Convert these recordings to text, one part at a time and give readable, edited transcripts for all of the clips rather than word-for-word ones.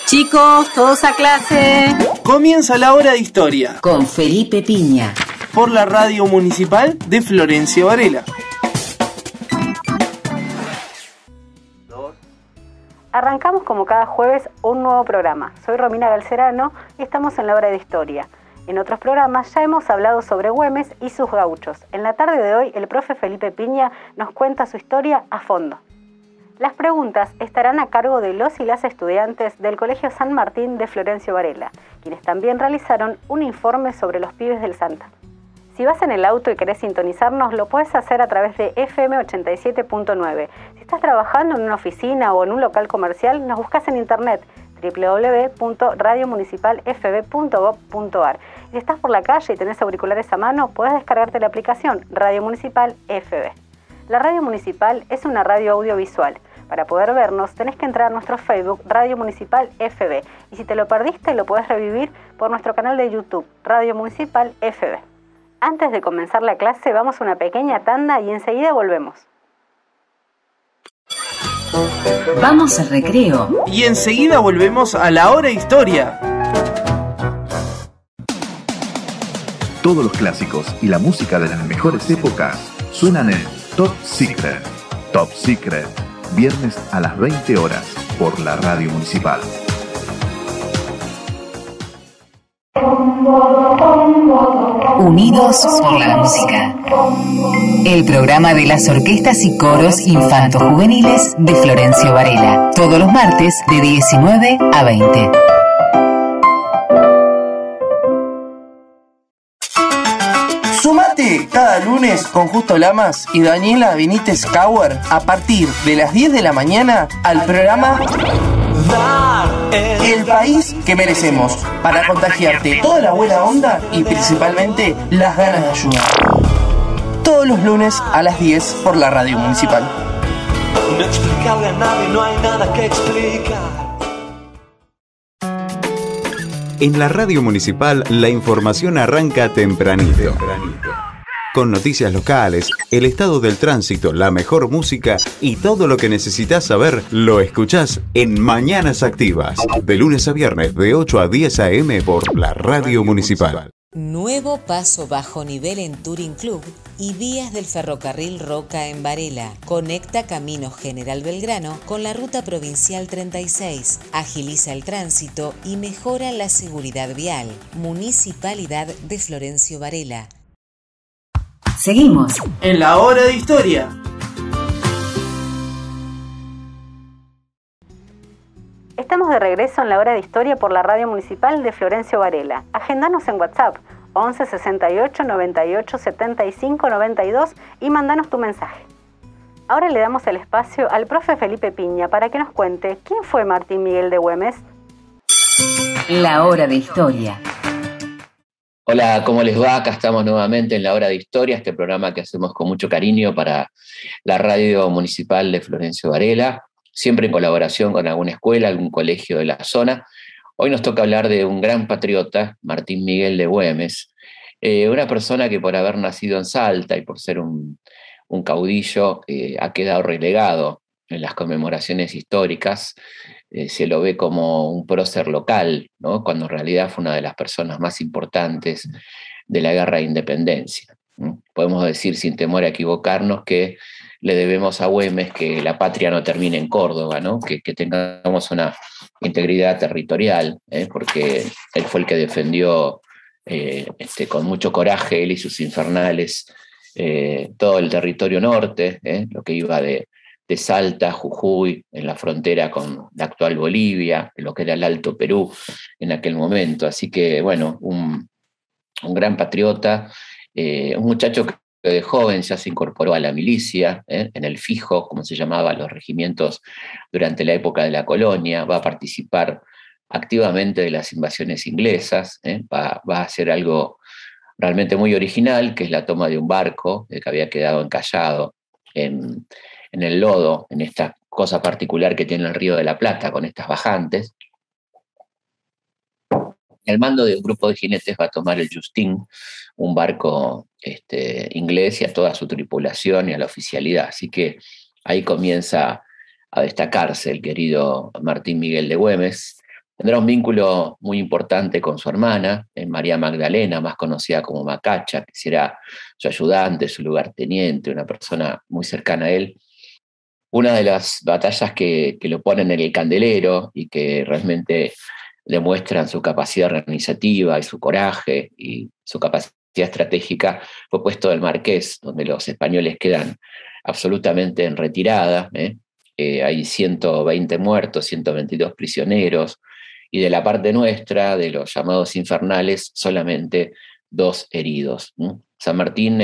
Chicos, todos a clase. Comienza la hora de historia con Felipe Piña por la Radio Municipal de Florencio Varela. Arrancamos como cada jueves un nuevo programa. Soy Romina Galcerano y estamos en la hora de historia. En otros programas ya hemos hablado sobre Güemes y sus gauchos. En la tarde de hoy el profe Felipe Piña nos cuenta su historia a fondo. Las preguntas estarán a cargo de los y las estudiantes del Colegio San Martín de Florencio Varela, quienes también realizaron un informe sobre los pibes del Santa. Si vas en el auto y querés sintonizarnos, lo puedes hacer a través de FM 87.9. Si estás trabajando en una oficina o en un local comercial, nos buscas en internet www.radiomunicipalfb.gov.ar. Y si estás por la calle y tenés auriculares a mano, podés descargarte la aplicación Radio Municipal FB. La Radio Municipal es una radio audiovisual. Para poder vernos, tenés que entrar a nuestro Facebook Radio Municipal FB. Y si te lo perdiste, lo podés revivir por nuestro canal de YouTube Radio Municipal FB. Antes de comenzar la clase, vamos a una pequeña tanda y enseguida volvemos. Vamos al recreo. Y enseguida volvemos a la hora de historia. Todos los clásicos y la música de las mejores épocas suenan en Top Secret. Top Secret, viernes a las 20 horas por la Radio Municipal. Unidos por la música. El programa de las orquestas y coros infanto-juveniles de Florencio Varela. Todos los martes de 19 a 20. Sumate cada lunes con Justo Lamas y Daniela Benítez Kauer a partir de las 10 de la mañana al programa El País que Merecemos, para contagiarte toda la buena onda y principalmente las ganas de ayudar. Todos los lunes a las 10 por la Radio Municipal. No explicarle a nadie, no hay nada que explicar. En la Radio Municipal la información arranca tempranito. Con noticias locales, el estado del tránsito, la mejor música y todo lo que necesitas saber lo escuchás en Mañanas Activas, de lunes a viernes de 8 a 10 a.m. por la Radio Municipal. Nuevo paso bajo nivel en Touring Club y vías del ferrocarril Roca en Varela. Conecta Camino General Belgrano con la ruta provincial 36. Agiliza el tránsito y mejora la seguridad vial. Municipalidad de Florencio Varela. Seguimos en la hora de historia. Estamos de regreso en la hora de historia por la Radio Municipal de Florencio Varela. Agendanos en WhatsApp 11 68 98 75 92 y mandanos tu mensaje. Ahora le damos el espacio al profe Felipe Piña para que nos cuente quién fue Martín Miguel de Güemes. La hora de historia. Hola, ¿cómo les va? Acá estamos nuevamente en la hora de historia, este programa que hacemos con mucho cariño para la Radio Municipal de Florencio Varela, siempre en colaboración con alguna escuela, algún colegio de la zona. Hoy nos toca hablar de un gran patriota, Martín Miguel de Güemes, una persona que por haber nacido en Salta y por ser un caudillo ha quedado relegado en las conmemoraciones históricas. Se lo ve como un prócer local, ¿no? Cuando en realidad fue una de las personas más importantes de la guerra de independencia. Podemos decir sin temor a equivocarnos que le debemos a Güemes que la patria no termine en Córdoba, ¿no? Que tengamos una integridad territorial, porque él fue el que defendió con mucho coraje, él y sus infernales, todo el territorio norte, lo que iba de Salta, Jujuy, en la frontera con la actual Bolivia, lo que era el Alto Perú en aquel momento. Así que, bueno, un gran patriota, un muchacho que de joven ya se incorporó a la milicia, en el Fijo, como se llamaba, los regimientos durante la época de la colonia, va a participar activamente de las invasiones inglesas, va a hacer algo realmente muy original, que es la toma de un barco que había quedado encallado en el lodo, en esta cosa particular que tiene el Río de la Plata, con estas bajantes. El mando de un grupo de jinetes va a tomar el Justin, un barco inglés, y a toda su tripulación y a la oficialidad. Así que ahí comienza a destacarse el querido Martín Miguel de Güemes. Tendrá un vínculo muy importante con su hermana, María Magdalena, más conocida como Macacha, que será su ayudante, su lugarteniente, una persona muy cercana a él. Una de las batallas que lo ponen en el candelero y que realmente demuestran su capacidad organizativa y su coraje y su capacidad estratégica fue Puesto del Marqués, donde los españoles quedan absolutamente en retirada. Hay 120 muertos, 122 prisioneros, y de la parte nuestra, de los llamados infernales, solamente 2 heridos. San Martín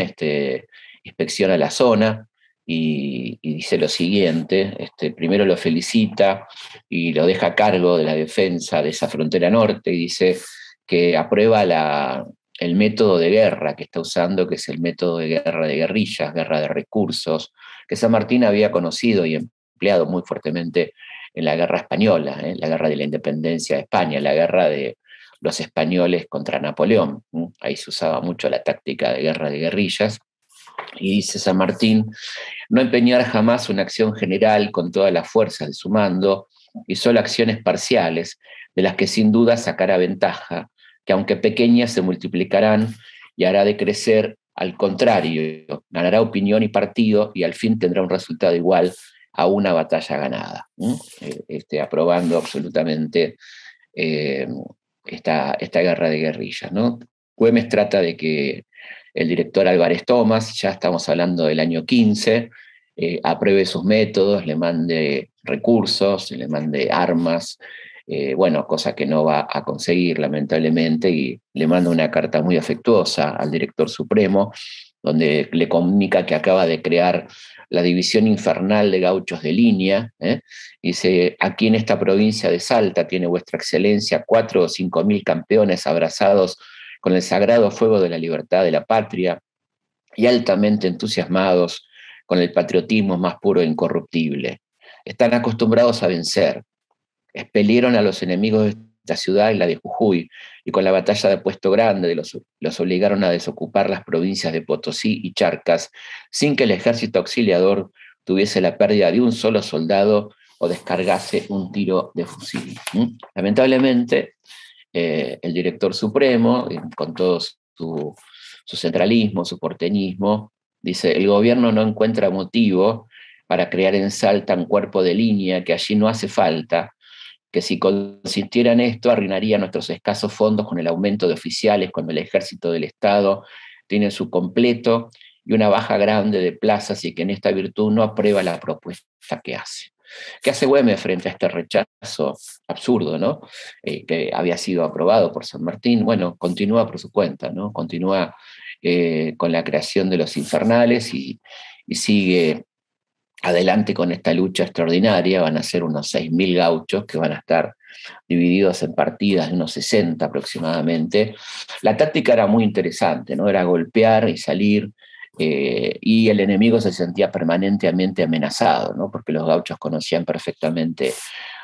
inspecciona la zona y dice lo siguiente: primero lo felicita y lo deja a cargo de la defensa de esa frontera norte, y dice que aprueba el método de guerra que está usando, que es el método de guerra de guerrillas, guerra de recursos, que San Martín había conocido y empleado muy fuertemente en la guerra española, la guerra de la independencia de España, la guerra de los españoles contra Napoleón. Ahí se usaba mucho la táctica de guerra de guerrillas. Y dice San Martín: no empeñar jamás una acción general con todas las fuerzas de su mando, y solo acciones parciales, de las que sin duda sacará ventaja, que aunque pequeñas se multiplicarán y hará de crecer, al contrario, ganará opinión y partido, y al fin tendrá un resultado igual a una batalla ganada. Aprobando absolutamente esta guerra de guerrillas, ¿no? Güemes trata de que el director Álvarez Thomas, ya estamos hablando del año 15, apruebe sus métodos, le mande recursos, le mande armas, cosa que no va a conseguir lamentablemente, y le manda una carta muy afectuosa al director supremo, donde le comunica que acaba de crear la división infernal de gauchos de línea. Dice: aquí en esta provincia de Salta tiene vuestra excelencia 4 o 5 mil campeones abrazados con el sagrado fuego de la libertad de la patria y altamente entusiasmados con el patriotismo más puro e incorruptible. Están acostumbrados a vencer. Expelieron a los enemigos de esta ciudad y la de Jujuy, y con la batalla de Puesto Grande los obligaron a desocupar las provincias de Potosí y Charcas, sin que el ejército auxiliador tuviese la pérdida de un solo soldado o descargase un tiro de fusil. Lamentablemente, el director supremo, con todo su centralismo, su porteñismo, dice: el gobierno no encuentra motivo para crear en Salta un cuerpo de línea, que allí no hace falta, que si consistiera en esto arruinaría nuestros escasos fondos con el aumento de oficiales, cuando el ejército del Estado tiene su completo y una baja grande de plazas, y que en esta virtud no aprueba la propuesta que hace. ¿Qué hace Güemes frente a este rechazo absurdo, ¿no? Que había sido aprobado por San Martín? Bueno, continúa por su cuenta, ¿no? Continúa con la creación de los infernales y sigue adelante con esta lucha extraordinaria. Van a ser unos 6.000 gauchos que van a estar divididos en partidas de unos 60 aproximadamente. La táctica era muy interesante, ¿no? Era golpear y salir, y el enemigo se sentía permanentemente amenazado, ¿no? Porque los gauchos conocían perfectamente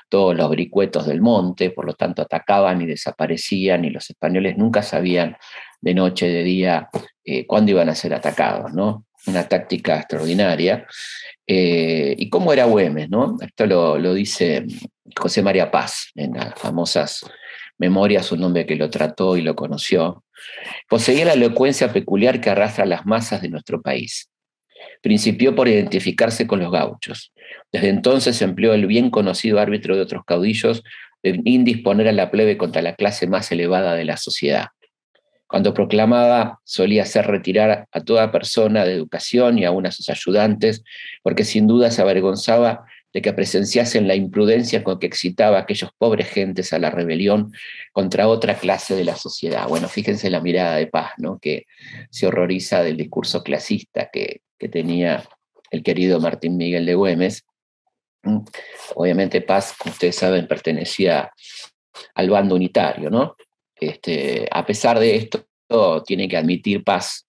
todos los vericuetos del monte, por lo tanto atacaban y desaparecían, y los españoles nunca sabían de noche, de día, cuándo iban a ser atacados, ¿no? Una táctica extraordinaria. ¿Y cómo era Güemes, no? Esto lo dice José María Paz en las famosas memorias, un hombre que lo trató y lo conoció. Poseía la elocuencia peculiar que arrastra las masas de nuestro país. Principió por identificarse con los gauchos. Desde entonces empleó el bien conocido árbitro de otros caudillos de indisponer a la plebe contra la clase más elevada de la sociedad. Cuando proclamaba, solía hacer retirar a toda persona de educación y aún a sus ayudantes, porque sin duda se avergonzaba de que presenciasen la imprudencia con que excitaba a aquellos pobres gentes a la rebelión contra otra clase de la sociedad. Bueno, fíjense la mirada de Paz, ¿no? Que se horroriza del discurso clasista que tenía el querido Martín Miguel de Güemes. Obviamente Paz, como ustedes saben, pertenecía al bando unitario, ¿no? A pesar de esto, tiene que admitir Paz,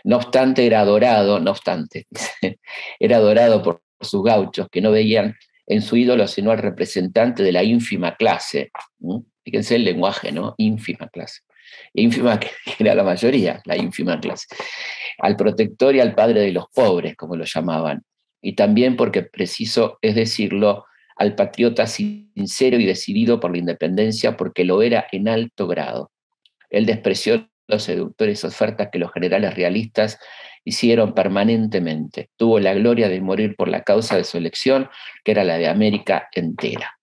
no obstante era adorado por sus gauchos, que no veían en su ídolo sino al representante de la ínfima clase. Fíjense el lenguaje, ¿no? Ínfima clase. Ínfima, que era la mayoría, la ínfima clase. Al protector y al padre de los pobres, como lo llamaban. Y también, porque preciso es decirlo, al patriota sincero y decidido por la independencia porque lo era en alto grado. Él despreció las seductores ofertas que los generales realistas hicieron permanentemente. Tuvo la gloria de morir por la causa de su elección, que era la de América entera.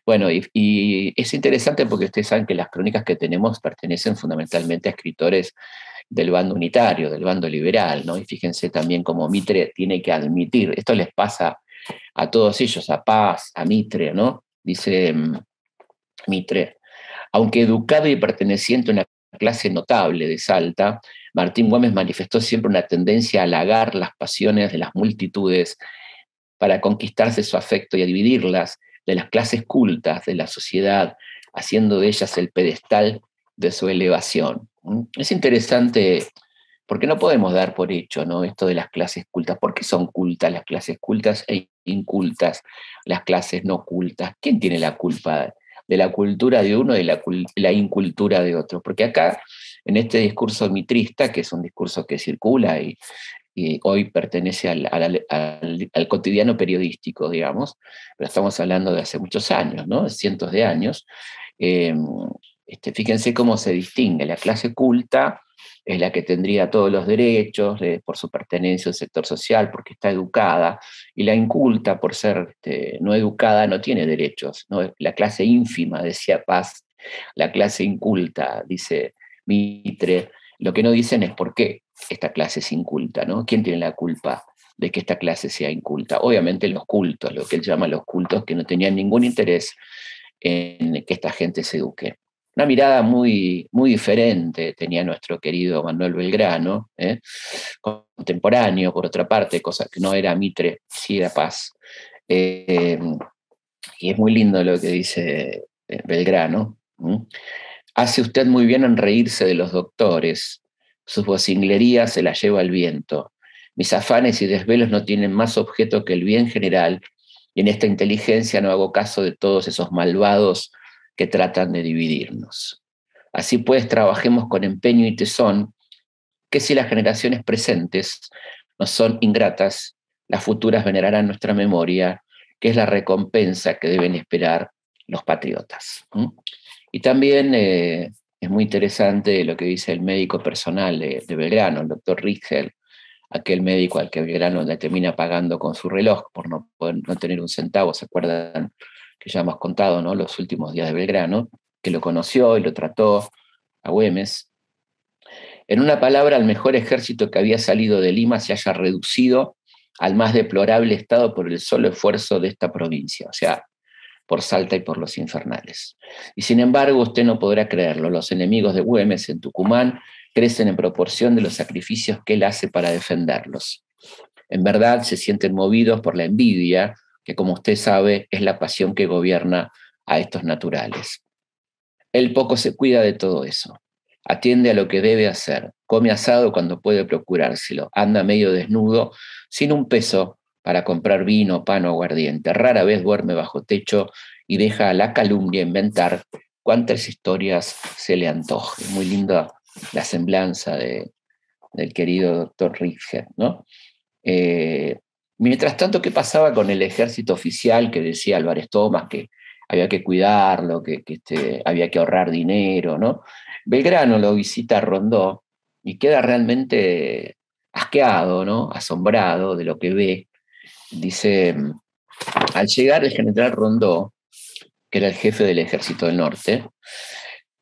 Bueno, y es interesante porque ustedes saben que las crónicas que tenemos pertenecen fundamentalmente a escritores del bando unitario, del bando liberal, ¿no? Y fíjense también cómo Mitre tiene que admitir, esto les pasa a todos ellos, a Paz, a Mitre, ¿no? Dice Mitre, aunque educado y perteneciente a una clase notable de Salta, Martín Güemes manifestó siempre una tendencia a halagar las pasiones de las multitudes para conquistarse su afecto y a dividirlas de las clases cultas de la sociedad, haciendo de ellas el pedestal de su elevación. Es interesante, porque no podemos dar por hecho, ¿no?, esto de las clases cultas. ¿Por qué son cultas las clases cultas e incultas las clases no cultas? ¿Quién tiene la culpa de la cultura de uno y de la incultura de otro? Porque acá, en este discurso mitrista, que es un discurso que circula y hoy pertenece al cotidiano periodístico, digamos, pero estamos hablando de hace muchos años, ¿no?, cientos de años. Fíjense cómo se distingue. La clase culta es la que tendría todos los derechos por su pertenencia al sector social, porque está educada, y la inculta, por ser no educada, no tiene derechos, ¿no? La clase ínfima, decía Paz, la clase inculta, dice Mitre. Lo que no dicen es por qué esta clase es inculta, ¿no? ¿Quién tiene la culpa de que esta clase sea inculta? Obviamente los cultos, lo que él llama los cultos, que no tenían ningún interés en que esta gente se eduque. Una mirada muy, muy diferente tenía nuestro querido Manuel Belgrano, contemporáneo, por otra parte, cosa que no era Mitre, sí era Paz. Y es muy lindo lo que dice Belgrano. Hace usted muy bien en reírse de los doctores. Sus vocinglerías se las lleva el viento. Mis afanes y desvelos no tienen más objeto que el bien general, y en esta inteligencia no hago caso de todos esos malvados que tratan de dividirnos. Así pues, trabajemos con empeño y tesón, que si las generaciones presentes nos son ingratas, las futuras venerarán nuestra memoria, que es la recompensa que deben esperar los patriotas. Y también es muy interesante lo que dice el médico personal de Belgrano, el doctor Richter, aquel médico al que Belgrano le termina pagando con su reloj por no tener un centavo. ¿Se acuerdan que ya hemos contado, ¿no?, los últimos días de Belgrano, que lo conoció y lo trató a Güemes? En una palabra, el mejor ejército que había salido de Lima se haya reducido al más deplorable estado por el solo esfuerzo de esta provincia, o sea, por Salta y por los infernales. Y sin embargo, usted no podrá creerlo, los enemigos de Güemes en Tucumán crecen en proporción de los sacrificios que él hace para defenderlos. En verdad, se sienten movidos por la envidia, que, como usted sabe, es la pasión que gobierna a estos naturales. Él poco se cuida de todo eso. Atiende a lo que debe hacer, come asado cuando puede procurárselo, anda medio desnudo, sin un peso para comprar vino, pan o aguardiente. Rara vez duerme bajo techo y deja a la calumnia inventar cuantas historias se le antoje. Muy linda la semblanza del querido doctor Richter, ¿no? Mientras tanto, ¿qué pasaba con el ejército oficial que decía Álvarez Thomas que había que cuidarlo, que había que ahorrar dinero, ¿no? Belgrano lo visita a Rondó y queda realmente asqueado, ¿no?, asombrado de lo que ve. Dice, al llegar el general Rondó, que era el jefe del ejército del norte,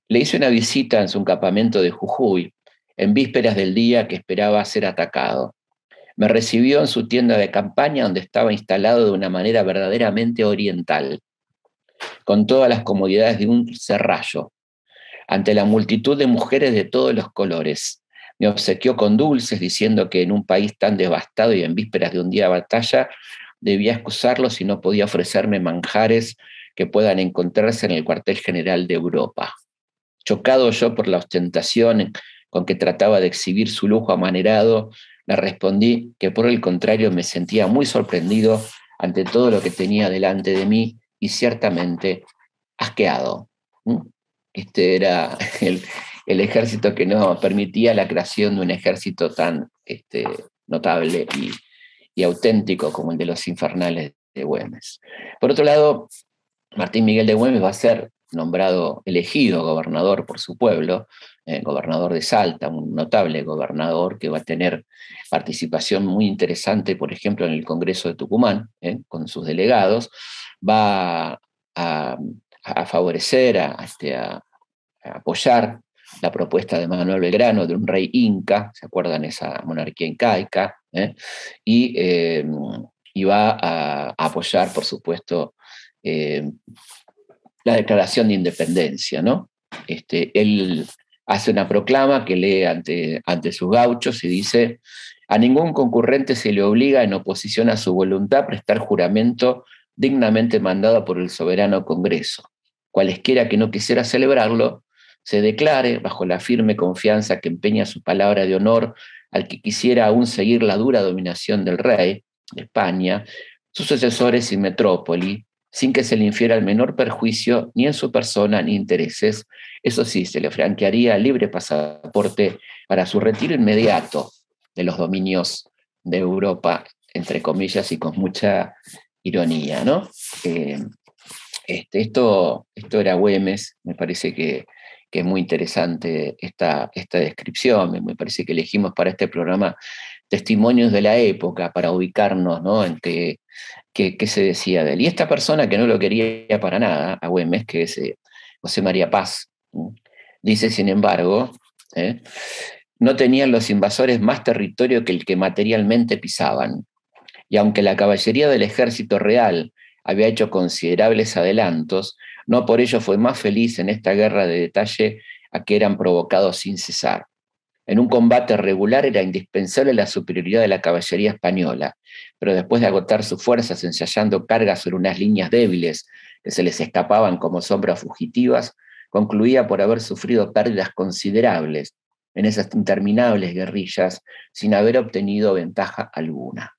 le hizo una visita en su campamento de Jujuy, en vísperas del día que esperaba ser atacado. Me recibió en su tienda de campaña, donde estaba instalado de una manera verdaderamente oriental, con todas las comodidades de un serrallo, ante la multitud de mujeres de todos los colores. Me obsequió con dulces, diciendo que en un país tan devastado y en vísperas de un día de batalla, debía excusarlo si no podía ofrecerme manjares que puedan encontrarse en el cuartel general de Europa. Chocado yo por la ostentación con que trataba de exhibir su lujo amanerado, le respondí que por el contrario me sentía muy sorprendido ante todo lo que tenía delante de mí y ciertamente asqueado. Este era el ejército que no permitía la creación de un ejército tan notable y auténtico como el de los infernales Güemes. Por otro lado, Martín Miguel de Güemes va a ser elegido gobernador por su pueblo, gobernador de Salta, un notable gobernador que va a tener participación muy interesante, por ejemplo, en el Congreso de Tucumán, con sus delegados, va a favorecer, a apoyar la propuesta de Manuel Belgrano de un rey inca, ¿se acuerdan esa monarquía incaica? Y va a apoyar, por supuesto, la declaración de independencia, ¿no? Él hace una proclama que lee ante sus gauchos y dice: a ningún concurrente se le obliga, en oposición a su voluntad, a prestar juramento dignamente mandado por el soberano Congreso. Cualesquiera que no quisiera celebrarlo, se declare, bajo la firme confianza que empeña su palabra de honor al que quisiera aún seguir la dura dominación del rey de España, sus sucesores y metrópoli, sin que se le infiera el menor perjuicio ni en su persona ni intereses. Eso sí, se le franquearía libre pasaporte para su retiro inmediato de los dominios de Europa, entre comillas, y con mucha ironía, ¿no? Esto era Güemes. Me parece que es muy interesante esta descripción. Me parece que elegimos para este programa testimonios de la época para ubicarnos, ¿no?, en qué se decía de él. Y esta persona que no lo quería para nada, a Güemes, que es José María Paz, dice, sin embargo, no tenían los invasores más territorio que el que materialmente pisaban. Y aunque la caballería del ejército real había hecho considerables adelantos, no por ello fue más feliz en esta guerra de detalle a que eran provocados sin cesar. En un combate regular era indispensable la superioridad de la caballería española, pero después de agotar sus fuerzas ensayando cargas sobre unas líneas débiles que se les escapaban como sombras fugitivas, concluía por haber sufrido pérdidas considerables en esas interminables guerrillas sin haber obtenido ventaja alguna.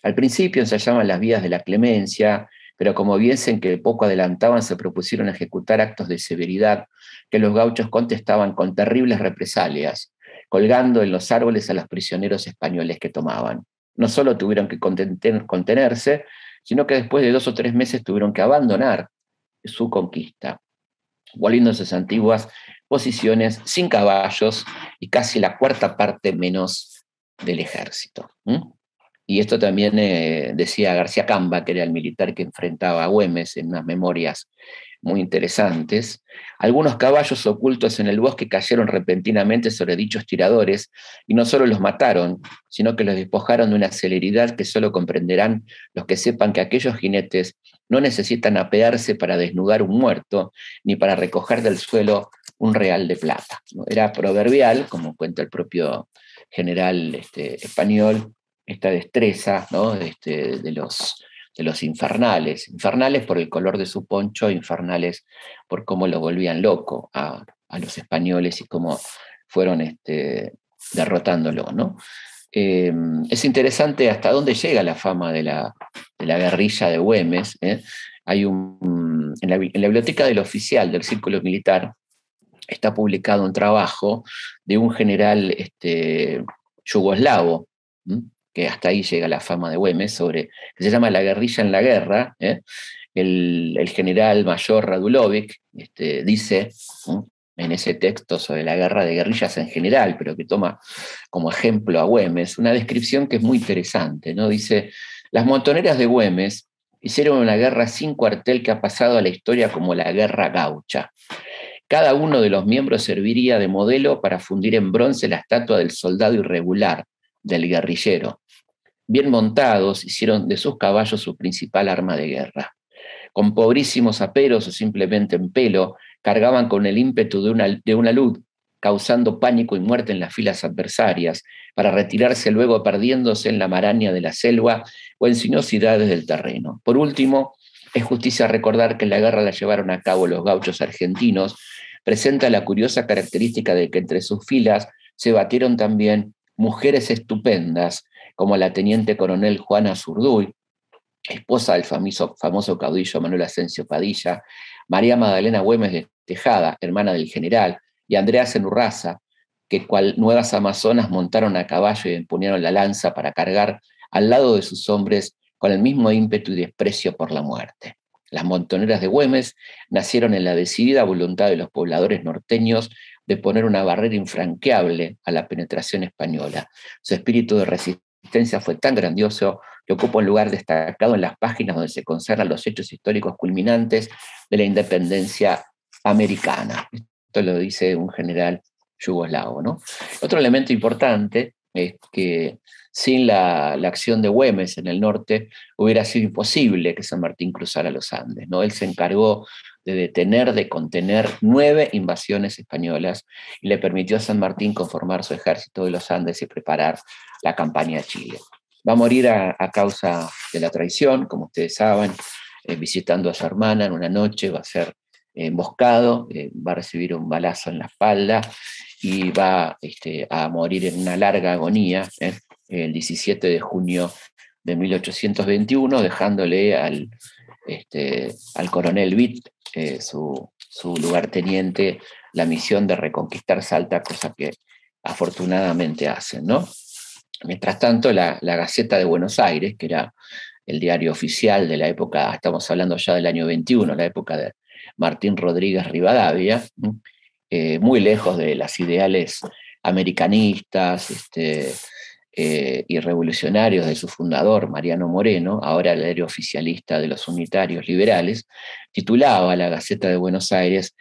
Al principio ensayaban las vías de la clemencia, pero como viesen que poco adelantaban, se propusieron ejecutar actos de severidad que los gauchos contestaban con terribles represalias, colgando en los árboles a los prisioneros españoles que tomaban. No solo tuvieron que contenerse, sino que después de 2 o 3 meses tuvieron que abandonar su conquista, volviendo a sus antiguas posiciones sin caballos y casi la 1/4 parte menos del ejército. Y esto también decía García Camba, que era el militar que enfrentaba a Güemes, en unas memorias muy interesantes. Algunos caballos ocultos en el bosque cayeron repentinamente sobre dichos tiradores, y no solo los mataron, sino que los despojaron de una celeridad que solo comprenderán los que sepan que aquellos jinetes no necesitan apearse para desnudar un muerto, ni para recoger del suelo un real de plata. Era proverbial, como cuenta el propio general español, esta destreza, ¿no?, de los infernales por el color de su poncho, infernales por cómo lo volvían loco a los españoles y cómo fueron derrotándolo, ¿no? Es interesante hasta dónde llega la fama de la guerrilla de Güemes. Hay en la biblioteca del oficial del Círculo Militar está publicado un trabajo de un general yugoslavo, que hasta ahí llega la fama de Güemes, que se llama La guerrilla en la guerra. El general mayor Radulovic dice en ese texto sobre la guerra de guerrillas en general, pero que toma como ejemplo a Güemes, una descripción que es muy interesante, ¿no? Dice: las montoneras de Güemes hicieron una guerra sin cuartel que ha pasado a la historia como la guerra gaucha. Cada uno de los miembros serviría de modelo para fundir en bronce la estatua del soldado irregular, del guerrillero. Bien montados, hicieron de sus caballos su principal arma de guerra. Con pobrísimos aperos o simplemente en pelo, cargaban con el ímpetu de una luz, causando pánico y muerte en las filas adversarias, para retirarse luego perdiéndose en la maraña de la selva o en sinuosidades del terreno. Por último, es justicia recordar que la guerra la llevaron a cabo los gauchos argentinos. Presenta la curiosa característica de que entre sus filas se batieron también mujeres estupendas, como la teniente coronel Juana Zurduy, esposa del famoso caudillo Manuel Asensio Padilla, María Magdalena Güemes de Tejada, hermana del general, y Andrea Zenurraza, que cual nuevas amazonas montaron a caballo y empuñaron la lanza para cargar al lado de sus hombres con el mismo ímpetu y desprecio por la muerte. Las montoneras de Güemes nacieron en la decidida voluntad de los pobladores norteños de poner una barrera infranqueable a la penetración española. Su espíritu de resistencia fue tan grandioso que ocupa un lugar destacado en las páginas donde se conservan los hechos históricos culminantes de la independencia americana. Esto lo dice un general yugoslavo, ¿no? Otro elemento importante es que sin la acción de Güemes en el norte hubiera sido imposible que San Martín cruzara los Andes, ¿no? Él se encargó de detener, de contener 9 invasiones españolas y le permitió a San Martín conformar su ejército de los Andes y preparar la campaña a Chile. Va a morir a causa de la traición, como ustedes saben, visitando a su hermana en una noche, va a ser emboscado, va a recibir un balazo en la espalda y va a morir en una larga agonía, el 17 de junio de 1821, dejándole al coronel Vitt, su lugarteniente, la misión de reconquistar Salta, cosa que afortunadamente hacen, ¿no? Mientras tanto, la Gaceta de Buenos Aires, que era el diario oficial de la época, estamos hablando ya del año 21, la época de Martín Rodríguez Rivadavia, muy lejos de las ideales americanistas y revolucionarios de su fundador, Mariano Moreno, ahora el diario oficialista de los unitarios liberales, titulaba la Gaceta de Buenos Aires: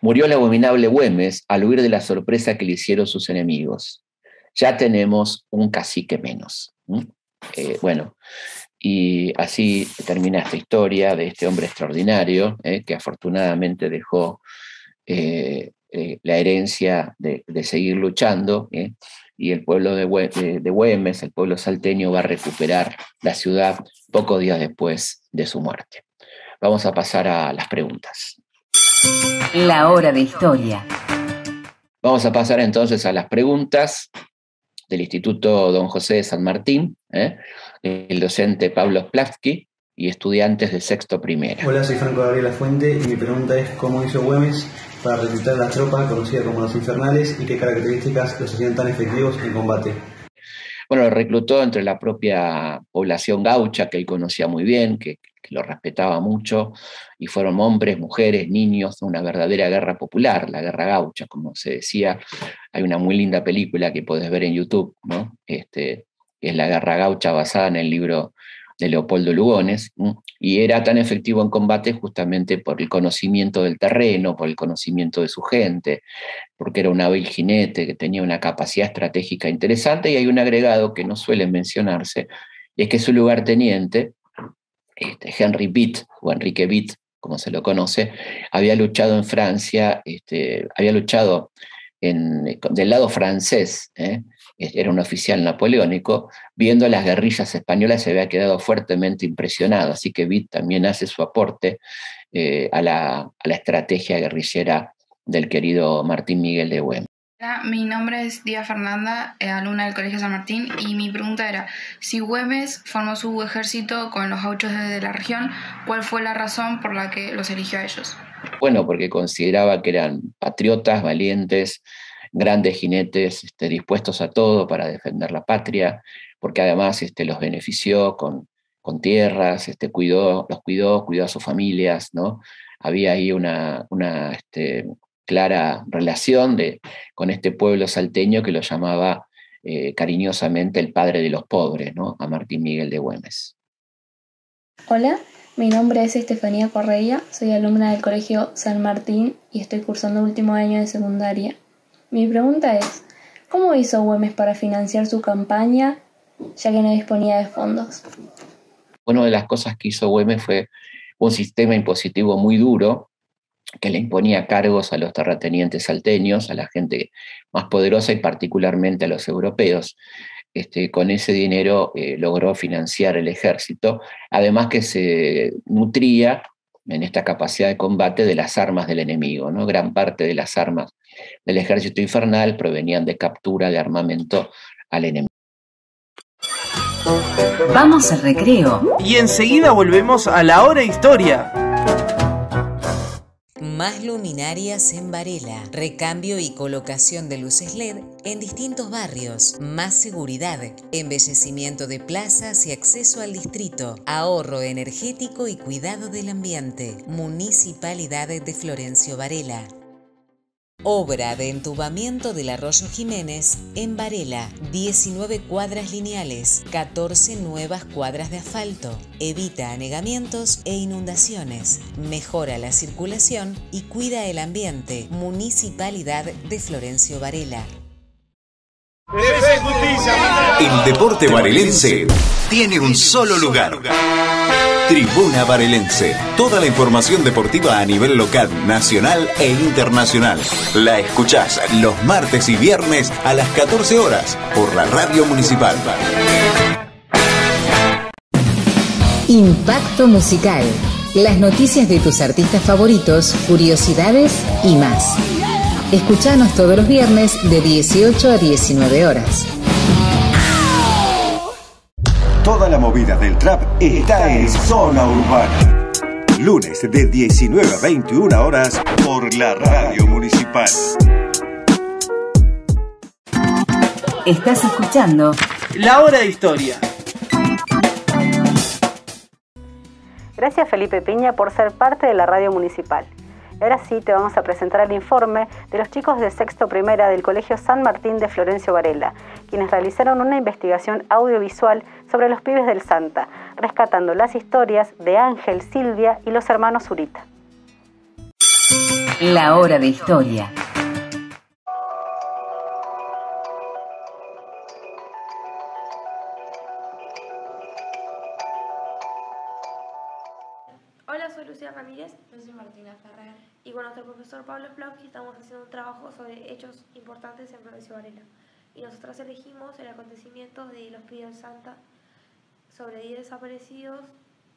«Murió el abominable Güemes al huir de la sorpresa que le hicieron sus enemigos. Ya tenemos un cacique menos». Bueno, y así termina esta historia de este hombre extraordinario, que afortunadamente dejó la herencia de seguir luchando, y el pueblo de Güemes, el pueblo salteño, va a recuperar la ciudad pocos días después de su muerte. Vamos a pasar a las preguntas. La hora de historia. Vamos a pasar entonces a las preguntas del Instituto Don José de San Martín, el docente Pablo Splavsky y estudiantes de sexto primera. Hola, soy Franco Gabriel Lafuente y mi pregunta es: ¿cómo hizo Güemes para reclutar a la tropa conocida como los Infernales y qué características los hacían tan efectivos en combate? Bueno, lo reclutó entre la propia población gaucha, que él conocía muy bien, que lo respetaba mucho, y fueron hombres, mujeres, niños, una verdadera guerra popular, la guerra gaucha, como se decía. Hay una muy linda película que podés ver en YouTube, ¿no? Que es La Guerra Gaucha, basada en el libro de Leopoldo Lugones, y era tan efectivo en combate justamente por el conocimiento del terreno, por el conocimiento de su gente, porque era un hábil jinete que tenía una capacidad estratégica interesante. Y hay un agregado que no suele mencionarse, y es que su lugarteniente, Henry Vitt, o Enrique Vitt, como se lo conoce, había luchado en Francia, había luchado del lado francés, era un oficial napoleónico, viendo las guerrillas españolas se había quedado fuertemente impresionado, así que Vitt también hace su aporte a la estrategia guerrillera del querido Martín Miguel de Güemes. Mi nombre es Día Fernanda, alumna del Colegio San Martín, y mi pregunta era: si Güemes formó su ejército con los gauchos de la región, ¿cuál fue la razón por la que los eligió a ellos? Bueno, porque consideraba que eran patriotas, valientes, grandes jinetes, dispuestos a todo para defender la patria, porque además los benefició con tierras, los cuidó a sus familias, ¿no? Había ahí una clara relación con este pueblo salteño que lo llamaba cariñosamente el padre de los pobres, ¿no? A Martín Miguel de Güemes. Hola, mi nombre es Estefanía Correia, soy alumna del Colegio San Martín y estoy cursando último año de secundaria. Mi pregunta es: ¿cómo hizo Güemes para financiar su campaña, ya que no disponía de fondos? Una de las cosas que hizo Güemes fue un sistema impositivo muy duro, que le imponía cargos a los terratenientes salteños, a la gente más poderosa y particularmente a los europeos. Con ese dinero logró financiar el ejército, además que se nutría en esta capacidad de combate de las armas del enemigo, ¿no? Gran parte de las armas del ejército infernal provenían de captura de armamento al enemigo. Vamos al recreo. Y enseguida volvemos a la hora de historia. Más luminarias en Varela. Recambio y colocación de luces LED en distintos barrios. Más seguridad. Embellecimiento de plazas y acceso al distrito. Ahorro energético y cuidado del ambiente. Municipalidad de Florencio Varela. Obra de entubamiento del Arroyo Jiménez en Varela. 19 cuadras lineales, 14 nuevas cuadras de asfalto. Evita anegamientos e inundaciones. Mejora la circulación y cuida el ambiente. Municipalidad de Florencio Varela. El deporte varelense tiene un solo lugar. Tribuna Varelense. Toda la información deportiva a nivel local, nacional e internacional. La escuchás los martes y viernes a las 14 horas por la Radio Municipal. Impacto musical. Las noticias de tus artistas favoritos, curiosidades y más. Escuchanos todos los viernes de 18 a 19 horas. Toda la movida del trap está en Zona Urbana. Lunes de 19 a 21 horas por la Radio Municipal. Estás escuchando La Hora de Historia. Gracias Felipe Piña por ser parte de la Radio Municipal. Ahora sí te vamos a presentar el informe de los chicos de sexto primera del Colegio San Martín de Florencio Varela, quienes realizaron una investigación audiovisual sobre los pibes del Santa, rescatando las historias de Ángel, Silvia y los hermanos Zurita. La Hora de Historia. Hola, soy Lucía Ramírez. Yo soy Martina Ferrer. Y con nuestro profesor Pablo Splauski estamos haciendo un trabajo sobre hechos importantes en Florencio Varela. Y nosotros elegimos el acontecimiento de los pibes del Santa, sobre 10 desaparecidos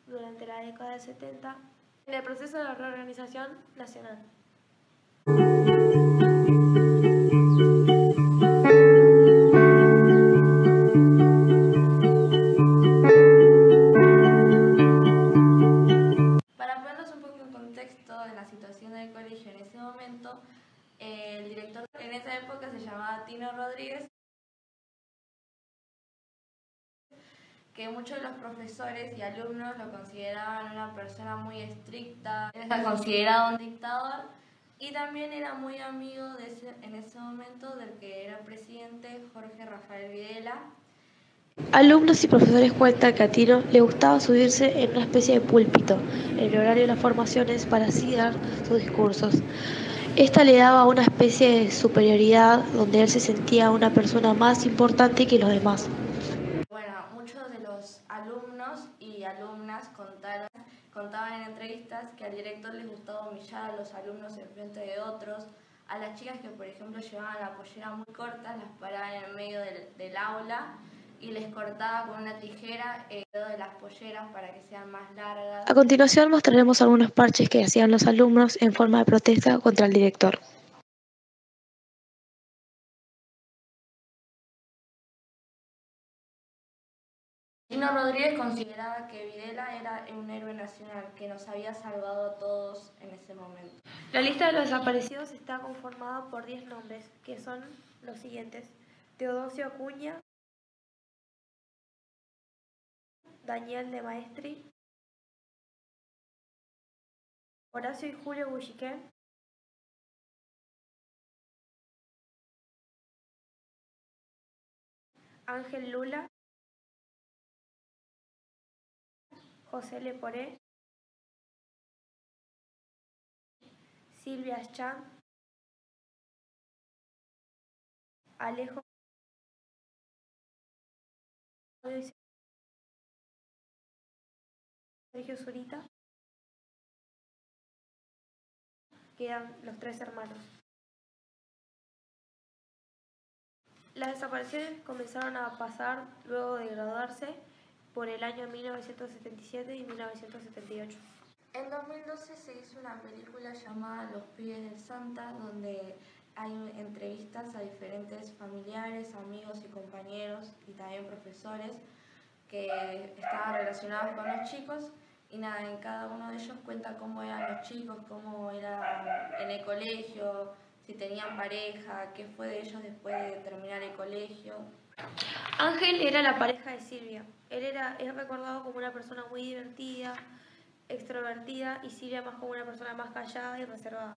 durante la década del 70, en el proceso de la reorganización nacional. Para ponernos un poco en contexto de la situación del colegio en ese momento, el director en esa época se llamaba Tino Rodríguez, que muchos de los profesores y alumnos lo consideraban una persona muy estricta, era considerado un dictador y también era muy amigo en ese momento del que era presidente, Jorge Rafael Videla. Alumnos y profesores cuentan que a Tino le gustaba subirse en una especie de púlpito en el horario de las formaciones para así dar sus discursos. Esta le daba una especie de superioridad donde él se sentía una persona más importante que los demás. Bueno, muchos de los alumnos y alumnas contaban en entrevistas que al director les gustaba humillar a los alumnos en frente de otros. A las chicas que, por ejemplo, llevaban la pollera muy corta, las paraban en el medio del aula y les cortaba con una tijera el dedo de las polleras para que sean más largas. A continuación mostraremos algunos parches que hacían los alumnos en forma de protesta contra el director. Tino Rodríguez consideraba que Videla era un héroe nacional que nos había salvado a todos en ese momento. La lista de los desaparecidos está conformada por 10 nombres, que son los siguientes: Teodosio Acuña, Daniel de Maestri, Horacio y Julio Bulliquén, Ángel Lula, José Leporé, Silvia Chan, Alejo Sergio Zurita. Quedan los 3 hermanos. Las desapariciones comenzaron a pasar luego de graduarse por el año 1977 y 1978. En 2012 se hizo una película llamada Los pibes del Santa, donde hay entrevistas a diferentes familiares, amigos y compañeros y también profesores que estaban relacionados con los chicos Y nada, en cada uno de ellos cuenta cómo eran los chicos, cómo era en el colegio, si tenían pareja, qué fue de ellos después de terminar el colegio. Ángel era la pareja de Silvia. Es recordado como una persona muy divertida, extrovertida, y Silvia más como una persona más callada y reservada.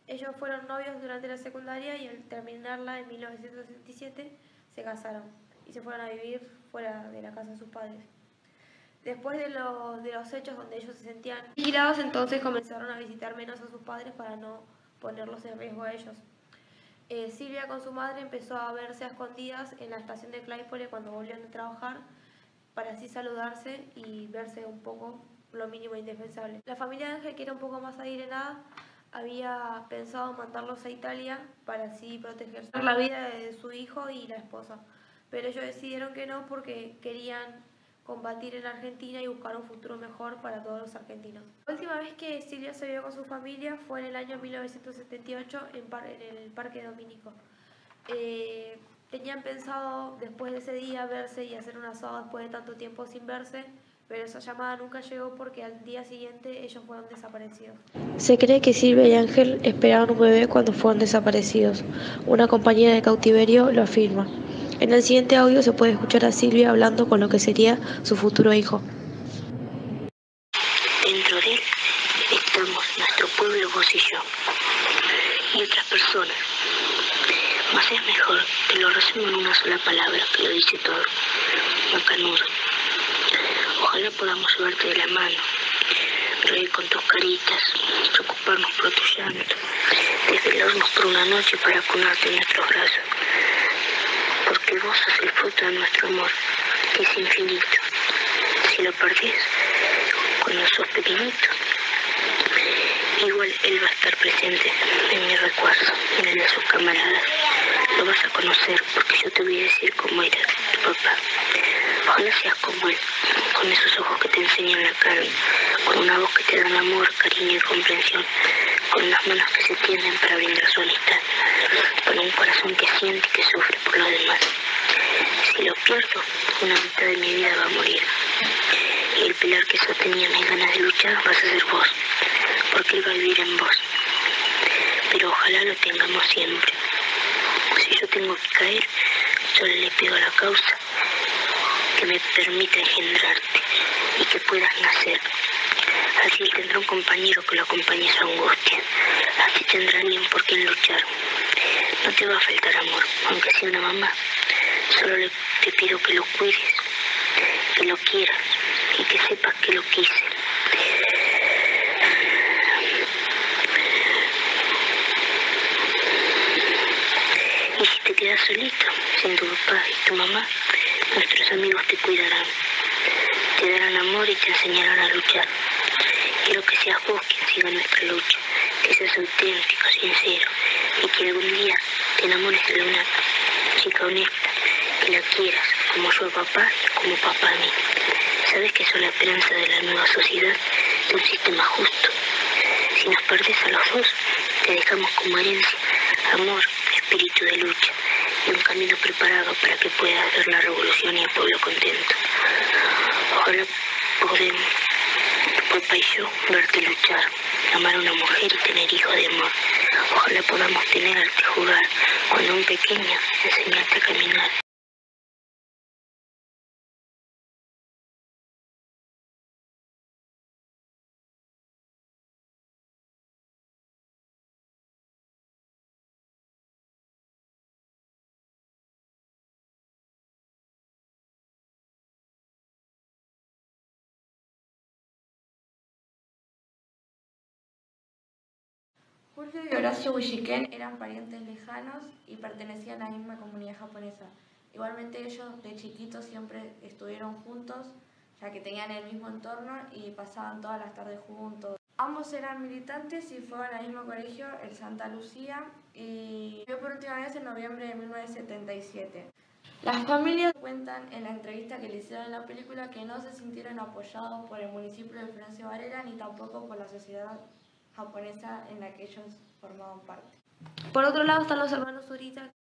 Ellos fueron novios durante la secundaria y al terminarla en 1967 se casaron y se fueron a vivir fuera de la casa de sus padres. Después de los hechos donde ellos se sentían vigilados, entonces comenzaron a visitar menos a sus padres para no ponerlos en riesgo a ellos. Silvia con su madre empezó a verse a escondidas en la estación de Claypole cuando volvieron de trabajar para así saludarse y verse un poco lo mínimo indispensable. La familia de Ángel, que era un poco más adinerada, había pensado mandarlos a Italia para así proteger la vida de su hijo y la esposa, pero ellos decidieron que no porque querían combatir en Argentina y buscar un futuro mejor para todos los argentinos. La última vez que Silvia se vio con su familia fue en el año 1978 en el Parque Domínico. Tenían pensado después de ese día verse y hacer un asado después de tanto tiempo sin verse, pero esa llamada nunca llegó porque al día siguiente ellos fueron desaparecidos. Se cree que Silvia y Ángel esperaban un bebé cuando fueron desaparecidos. Una compañera de cautiverio lo afirma. En el siguiente audio se puede escuchar a Silvia hablando con lo que sería su futuro hijo. Dentro de él estamos nuestro pueblo, vos y yo, y otras personas. Mas es mejor que lo resumo en una sola palabra que lo dice todo: macanudo. Ojalá podamos llevarte de la mano, reír con tus caritas, preocuparnos por tu llanto, desvelarnos por una noche para acunarte en nuestros brazos, porque vos sos el fruto de nuestro amor, que es infinito. Si lo perdés cuando sos pequeñito, igual él va a estar presente en mi recuerdo, en el de sus camaradas. Lo vas a conocer porque yo te voy a decir cómo era tu papá. Ojalá seas como él, con esos ojos que te enseñan la carne, con una voz que te dan amor, cariño y comprensión, con unas manos que se tienden para brindar su amistad, con un corazón que siente y que sufre por los demás. Si lo pierdo, una mitad de mi vida va a morir. Y el pilar que sostenía mis ganas de luchar vas a ser vos, porque él va a vivir en vos. Pero ojalá lo tengamos siempre. Si yo tengo que caer, solo le pido a la causa que me permita engendrarte y que puedas nacer. Así él tendrá un compañero que lo acompañe a su angustia. Así tendrá alguien por quien luchar. No te va a faltar amor, aunque sea una mamá. Solo te pido que lo cuides, que lo quieras y que sepas que lo quise. Y si te quedas solito, sin tu papá y tu mamá, nuestros amigos te cuidarán, te darán amor y te enseñarán a luchar. Quiero que seas vos quien siga nuestra lucha, que seas auténtico, sincero, y que algún día te enamores de una chica honesta, que la quieras como yo a papá y como papá a mí. Sabes que sos la esperanza de la nueva sociedad, de un sistema justo. Si nos perdés a los dos, te dejamos como herencia amor, espíritu de lucha y un camino preparado para que puedas ver la revolución y el pueblo contento. Ojalá podamos, tu papá y yo, verte luchar, amar a una mujer y tener hijos de amor. Ojalá podamos tenerte, jugar, cuando un pequeño enseñarte a caminar. Julio y Horacio Huilliquén eran parientes lejanos y pertenecían a la misma comunidad japonesa. Igualmente ellos de chiquitos siempre estuvieron juntos, ya que tenían el mismo entorno y pasaban todas las tardes juntos. Ambos eran militantes y fueron al mismo colegio, el Santa Lucía, y vio por última vez en noviembre de 1977. Las familias cuentan en la entrevista que le hicieron en la película que no se sintieron apoyados por el municipio de Florencio Varela ni tampoco por la sociedad japonesa en la que ellos formaban parte. Por otro lado están los hermanos Zurita,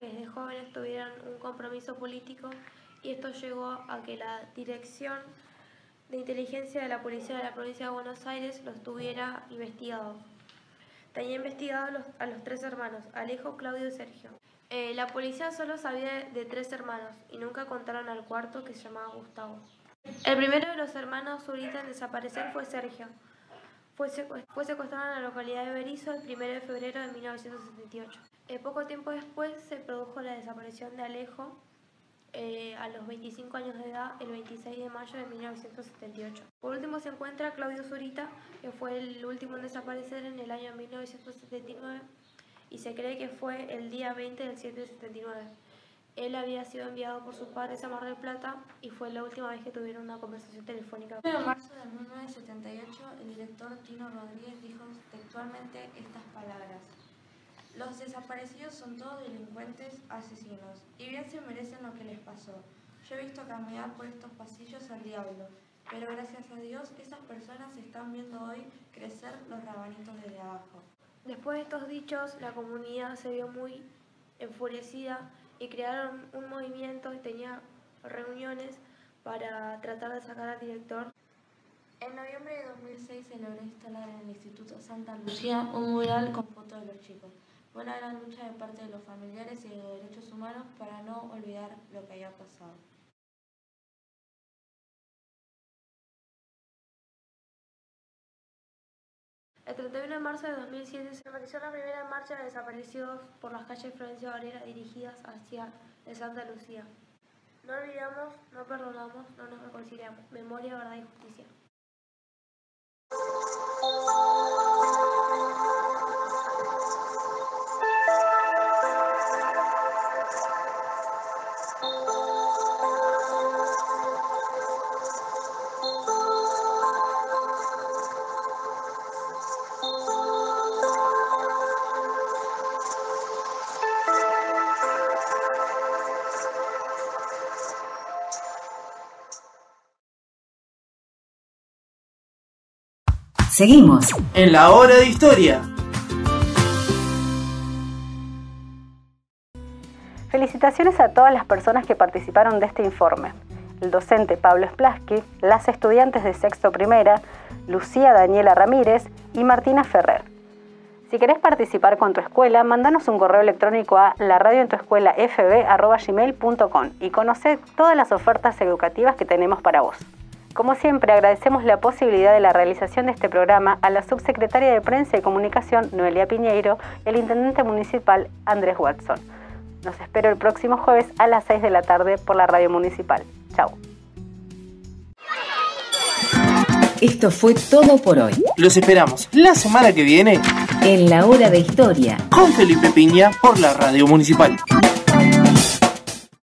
Desde jóvenes tuvieran un compromiso político y esto llegó a que la Dirección de Inteligencia de la Policía de la Provincia de Buenos Aires los tuviera investigados. Tenía investigado a los 3 hermanos, Alejo, Claudio y Sergio. La policía solo sabía de 3 hermanos y nunca contaron al cuarto, que se llamaba Gustavo. El primero de los hermanos Zurita en desaparecer fue Sergio. Fue secuestrado en la localidad de Berisso el 1 de febrero de 1978. Poco tiempo después se produjo la desaparición de Alejo a los 25 años de edad, el 26 de mayo de 1978. Por último se encuentra Claudio Zurita, que fue el último en desaparecer en el año 1979 y se cree que fue el día 20 del 7 de 79. Él había sido enviado por sus padres a Mar del Plata y fue la última vez que tuvieron una conversación telefónica. En marzo de 1978, el director Tino Rodríguez dijo textualmente estas palabras: "Los desaparecidos son todos delincuentes, asesinos, y bien se merecen lo que les pasó. Yo he visto caminar por estos pasillos al diablo, pero gracias a Dios esas personas están viendo hoy crecer los rabanitos desde abajo". Después de estos dichos, la comunidad se vio muy enfurecida y crearon un movimiento y tenía reuniones para tratar de sacar al director. En noviembre de 2006 se logró instalar en el Instituto Santa Lucía un mural con fotos de los chicos. Fue una gran lucha de parte de los familiares y de los derechos humanos para no olvidar lo que había pasado. El 31 de marzo de 2007 se realizó la primera marcha de desaparecidos por las calles Florencio Varela dirigidas hacia el Santa Lucía. No olvidamos, no perdonamos, no nos reconciliamos. Memoria, verdad y justicia. Seguimos en la hora de historia. Felicitaciones a todas las personas que participaron de este informe. El docente Pablo Splaski, las estudiantes de sexto primera, Lucía Daniela Ramírez y Martina Ferrer. Si querés participar con tu escuela, mandanos un correo electrónico a laradioentuescuelafb@gmail.com y conocé todas las ofertas educativas que tenemos para vos. Como siempre, agradecemos la posibilidad de la realización de este programa a la subsecretaria de Prensa y Comunicación, Noelia Piñeiro, y al intendente municipal, Andrés Watson. Los espero el próximo jueves a las 6 de la tarde por la radio municipal. Chau. Esto fue todo por hoy. Los esperamos la semana que viene en la hora de historia con Felipe Piña por la radio municipal.